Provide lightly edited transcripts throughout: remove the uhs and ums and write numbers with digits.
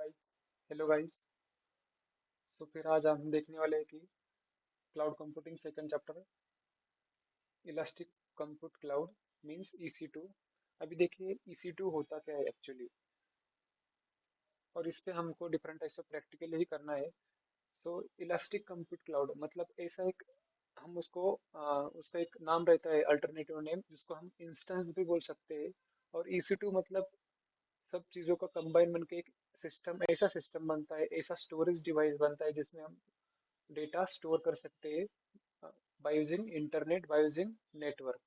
Guys. Hello guys. तो फिर आज हम देखने वाले हैं कि cloud computing second chapter, elastic compute cloud means EC2। अभी देखिए EC2 होता क्या है एक्चुअली, और इस पे हमको डिफरेंट टाइप्स ऑफ प्रैक्टिकल ही करना है। तो इलास्टिक कंप्यूट क्लाउड मतलब ऐसा एक, हम उसका एक नाम रहता है, अल्टरनेटिव नेम, जिसको हम इंस्टेंस भी बोल सकते हैं। और EC2 मतलब सब चीज़ों का कंबाइन बन के एक सिस्टम, ऐसा सिस्टम बनता है, ऐसा स्टोरेज डिवाइस बनता है जिसमें हम डेटा स्टोर कर सकते हैं by using internet, by using network.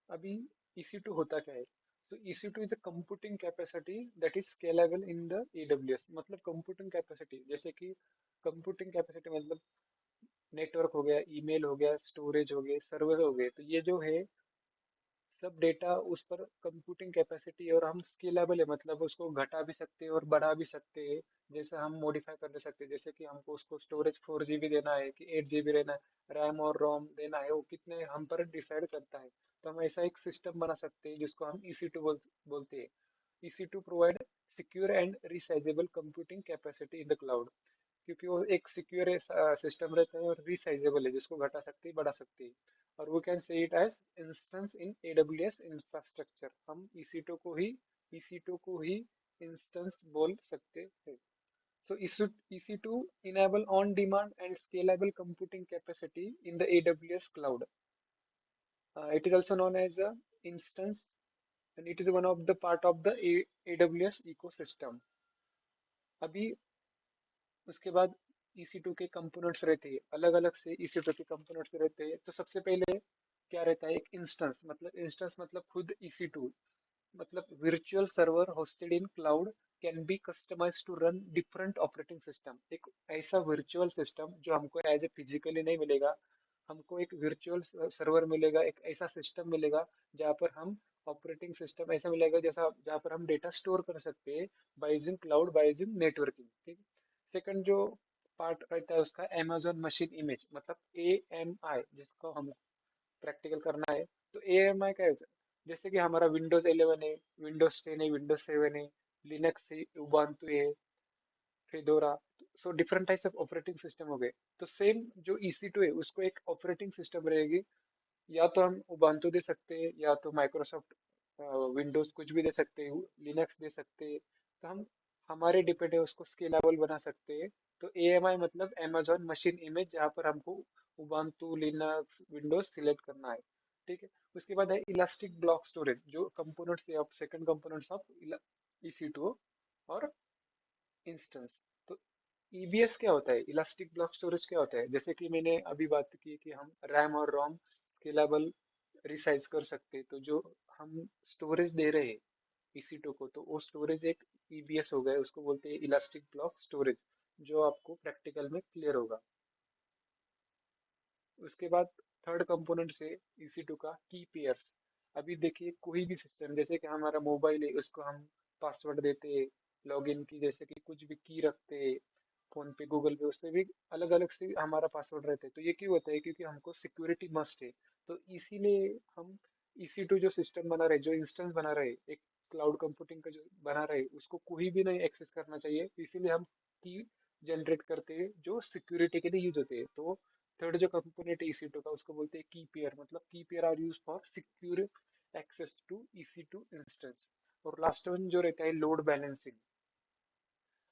अभी EC2 होता क्या है? तो EC2 is a computing capacity that is scalable in the AWS। मतलब कंप्यूटिंग कैपेसिटी, जैसे कि कंप्यूटिंग कैपेसिटी मतलब नेटवर्क हो गया, ईमेल हो गया, स्टोरेज हो गए, सर्वर हो गए, तो ये जो है सब डेटा उस पर कंप्यूटिंग कैपेसिटी, और हम स्केलेबल है मतलब उसको घटा भी सकते हैं और बढ़ा भी सकते हैं। जैसे हम मॉडिफाई कर सकते हैं, जैसे कि हमको उसको स्टोरेज 4 GB देना है कि 8 GB रहना है, रैम और रोम देना है, वो कितने हम पर डिसाइड करता है। तो हम ऐसा एक सिस्टम बना सकते हैं जिसको हम EC2 बोलते हैं। EC2 provide secure and resizable computing capacity in the cloud, क्योंकि वो एक सिक्योर सिस्टम रहता है और रिसाइजेबल है, जिसको घटा सकते हैं, बढ़ा सकते हैं। और we can say it as instance in AWS infrastructure. हम EC2 को ही इंस्टेंस बोल सकते हैं। So EC2 enable on-demand and scalable computing capacity in the AWS cloud. It is also known as a instance, and it is one of the part of the AWS ecosystem. अभी उसके बाद EC2 के components रहते हैं, अलग अलग से EC2 के कंपोनेंट्स रहते हैं। तो सबसे पहले क्या रहता है? एक इंस्टेंस मतलब खुद EC2, मतलब virtual server hosted in cloud can be customized to run different operating system। एक ऐसा virtual system जो हमको एज ए फिजिकली नहीं मिलेगा, हमको एक virtual सर्वर मिलेगा, एक ऐसा सिस्टम मिलेगा जहाँ पर हम ऑपरेटिंग सिस्टम ऐसा मिलेगा जैसा जहाँ पर हम डेटा स्टोर कर सकते हैं by using cloud, by using networking. ठीक है। सेकंड जो पार्ट रहता है उसका, Amazon मशीन इमेज मतलब AMI, जिसको हम प्रैक्टिकल करना है। तो AMI क्या है? जैसे कि हमारा Windows 11 है, Windows 10 है, Windows 7 है, लिनक्स है, उबंटू है, fedora. So different types of operating system हो गए। तो सेम जो EC2 है उसको एक ऑपरेटिंग सिस्टम रहेगी, या तो हम उबंटू दे सकते हैं, या तो माइक्रोसॉफ्ट विंडोज कुछ भी दे सकते हैं, लिनक्स दे सकते हैं। तो हम हमारे डिपेंड है, उसको स्केलेबल बना सकते हैं। तो AMI मतलब Amazon मशीन इमेज, जहाँ पर हमको उबंटू, लिनक्स, विंडोज सिलेक्ट करना है। ठीक है। उसके बाद है इलास्टिक ब्लॉक स्टोरेज, जो कंपोनेंट्स है of second components of EC2 और इंस्टेंस। तो EBS क्या होता है, इलास्टिक ब्लॉक स्टोरेज क्या होता है? जैसे कि मैंने अभी बात की कि हम रैम और रोम स्केलेबल रिसाइज कर सकते हैं। तो जो हम स्टोरेज दे रहे हैं EC2 को, तो वो स्टोरेज एक EBS हो गया, उसको बोलते हैं इलास्टिक ब्लॉक स्टोरेज, जो आपको प्रैक्टिकल में क्लियर होगा। उसके बाद थर्ड कंपोनेंट से EC2 का की पेयर्स। अभी देखिए कोई भी सिस्टम, जैसे कि हमारा मोबाइल है, उसको हम पासवर्ड देते हैं लॉगिन की, जैसे कि कुछ भी की रखते हैं, फोन पे, गूगल पे, उस पे भी अलग अलग से हमारा पासवर्ड रहता है। तो ये क्यों होता है? क्योंकि हमको सिक्योरिटी मस्ट है। तो इसीलिए हम EC2 जो सिस्टम बना रहे, जो इंस्टेंस बना रहे, एक क्लाउड कंप्यूटिंग का जो बना रहे, उसको कोई भी नहीं एक्सेस करना चाहिए। इसीलिए हम की जनरेट करते हैं जो सिक्योरिटी के लिए यूज होते हैं। तो थर्ड जो कंपोनेंट है EC2 का, उसको बोलते हैं की पेयर, मतलब key pair are use for secure access to EC2 instance. और लास्ट वन जो रहता है लोड बैलेंसिंग।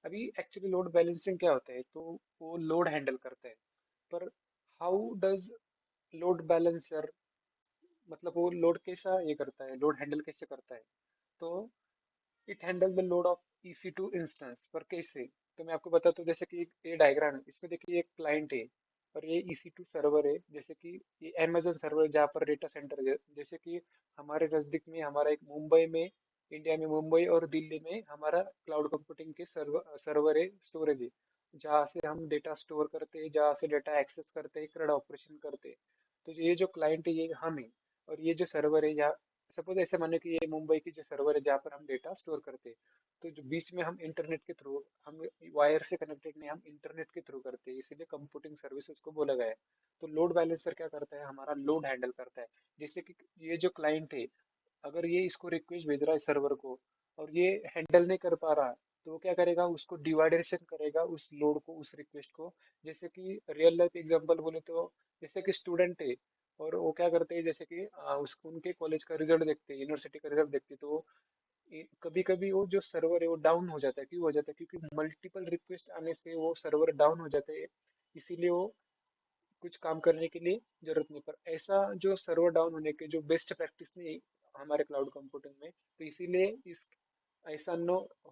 अभी एक्चुअली लोड बैलेंसिंग क्या होता है? तो वो लोड हैंडल करता है, पर हाउ डज लोड बैलेंसर, मतलब वो लोड कैसा ये करता है, लोड हैंडल कैसे करता है? तो it handle the load of EC2 instance, पर कैसे? तो मैं आपको बताता हूँ। जैसे कि ये डायग्राम है, इसमें देखिए एक क्लाइंट है और ये EC2 सर्वर है। जैसे कि ये Amazon सर्वर, जहाँ पर डेटा सेंटर है। जैसे कि हमारे नज़दीक में हमारा एक मुंबई में, इंडिया में मुंबई और दिल्ली में हमारा क्लाउड कंप्यूटिंग के सर्वर है, स्टोरेज है, जहाँ से हम डेटा स्टोर करते हैं, जहाँ से डेटा एक्सेस करते हैं, CRUD ऑपरेशन करते हैं। तो ये जो क्लाइंट है ये हम है, और ये जो सर्वर है, यहाँ सपोज ऐसे माने कि ये मुंबई की जो सर्वर है जहाँ पर हम डेटा स्टोर करते हैं। तो जो बीच में हम इंटरनेट के थ्रू, हम वायर से कनेक्टेड नहीं, हम इंटरनेट के थ्रू करते हैं, इसीलिए कंप्यूटिंग सर्विस उसको बोला गया है। तो लोड बैलेंसर क्या करता है? हमारा लोड हैंडल करता है। जैसे कि ये जो क्लाइंट है, अगर ये इसको रिक्वेस्ट भेज रहा है सर्वर को, और ये हैंडल नहीं कर पा रहा, तो वो क्या करेगा, उसको डिवाइडेशन करेगा उस लोड को, उस रिक्वेस्ट को। जैसे कि रियल लाइफ एग्जांपल बोले तो, जैसे कि स्टूडेंट है और वो क्या करते हैं, जैसे कि उस उनके कॉलेज का रिजल्ट देखते हैं, यूनिवर्सिटी का रिजल्ट देखते हैं, तो कभी कभी वो जो सर्वर है वो डाउन हो जाता है। क्यों हो जाता है? क्योंकि मल्टीपल रिक्वेस्ट आने से वो सर्वर डाउन हो जाते हैं। इसीलिए वो कुछ काम करने के लिए जरूरत नहीं। पर ऐसा जो सर्वर डाउन होने के जो बेस्ट प्रैक्टिस नहीं हमारे क्लाउड कंप्यूटिंग में, तो इसीलिए इस ऐसा न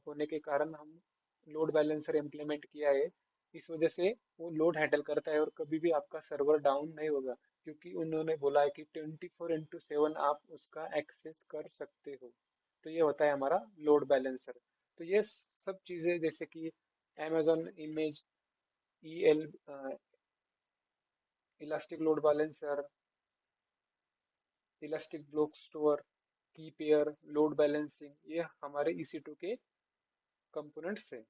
होने के कारण हम लोड बैलेंसर इम्प्लीमेंट किया है। इस वजह से वो लोड हैंडल करता है और कभी भी आपका सर्वर डाउन नहीं होगा, क्योंकि उन्होंने बोला है कि 24/7 आप उसका एक्सेस कर सकते हो। तो ये होता है हमारा लोड बैलेंसर। तो ये सब चीज़ें जैसे कि Amazon image, EL, elastic load balancer, elastic block store, की पेयर, लोड बैलेंसिंग, ये हमारे EC2 के कंपोनेंट्स हैं।